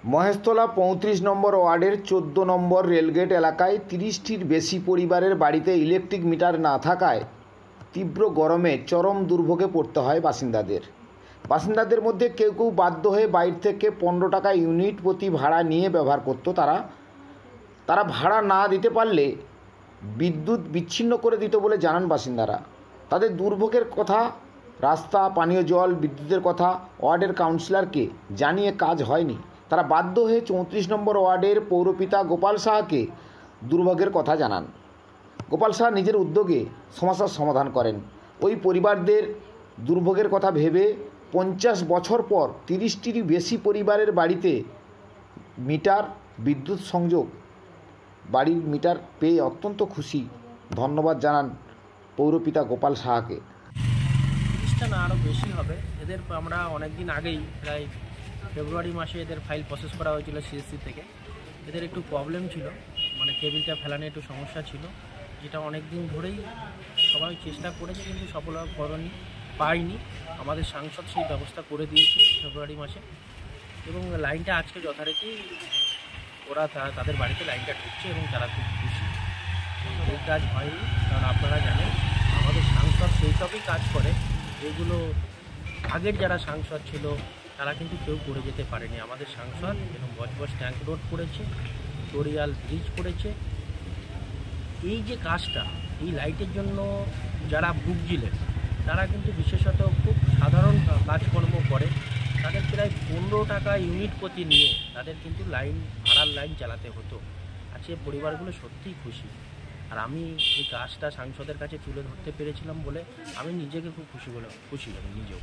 মহেশতলা ৩৫ নম্বর ওয়ার্ডের ১৪ নম্বর রেলগেট এলাকায় ৩০টির বেশি পরিবারের বাড়িতে ইলেকট্রিক মিটার না থাকায় তীব্র গরমে চরম দুর্ভোগে পড়তে হয় বাসিন্দাদের মধ্যে কেউ কেউ বাধ্য হয়ে বাইরে থেকে ১৫ টাকা ইউনিট প্রতি ভাড়া নিয়ে ব্যবহার করত। তারা ভাড়া না দিতে পারলে বিদ্যুৎ বিচ্ছিন্ন করে দিত বলে জানান বাসিন্দারা। তাদের দুর্ভোগের কথা, রাস্তা, পানীয় জল, বিদ্যুতের কথা ওয়ার্ডের কাউন্সিলরকে জানিয়ে কাজ হয়নি। তারা বাধ্য হয়ে ৩৪ নম্বর ওয়ার্ডের পৌরপিতা গোপাল সাহাকে দুর্ভোগের কথা জানান। গোপাল সাহা নিজের উদ্যোগে সমস্যার সমাধান করেন। ওই পরিবারদের দুর্ভোগের কথা ভেবে ৫০ বছর পর ৩০টিরই বেশি পরিবারের বাড়িতে বিদ্যুৎ সংযোগ, বাড়ির মিটার পেয়ে অত্যন্ত খুশি। ধন্যবাদ জানান পৌরপিতা গোপাল সাহাকে। ৩০টা না আরও বেশি হবে। এদের আমরা অনেক দিন আগেই, প্রায় ফেব্রুয়ারি মাসে এদের ফাইল প্রসেস করা হয়েছিল সিএসসি থেকে। এদের একটু প্রবলেম ছিল, মানে কেবিলটা ফেলানো একটু সমস্যা ছিল, যেটা অনেক দিন ধরেই সবাই চেষ্টা করেছে কিন্তু সফলতা পায়নি। আমাদের সাংসদ সেই ব্যবস্থা করে দিয়েছে ফেব্রুয়ারি মাসে, এবং লাইনটা আজকে যথারীতি ওরা তাদের বাড়িতে লাইনটা ঢুকছে এবং তারা খুব খুশি। এই কাজ হয়নি, কারণ আপনারা জানেন আমাদের সাংসদ সেই সবই কাজ করে যেগুলো আগের যারা সাংসদ ছিল তারা কিন্তু কেউ করে যেতে পারেনি। আমাদের সাংসদ এবং বজবজ ট্যাঙ্ক রোড করেছে, তোরিয়াল ব্রিজ করেছে। এই যে কাজটা, এই লাইটের জন্য যারা ভুগছিলেন তারা কিন্তু বিশেষত খুব সাধারণ কাজকর্ম করে, তাদের প্রায় ১৫ টাকা ইউনিট প্রতি নিয়ে তাদের কিন্তু ভাড়ার লাইন চালাতে হতো। আজকে পরিবারগুলো সত্যিই খুশি। আর আমি এই কাজটা সাংসদের কাছে তুলে ধরতে পেরেছিলাম বলে আমি নিজেকে খুব খুশি আমি নিজেও।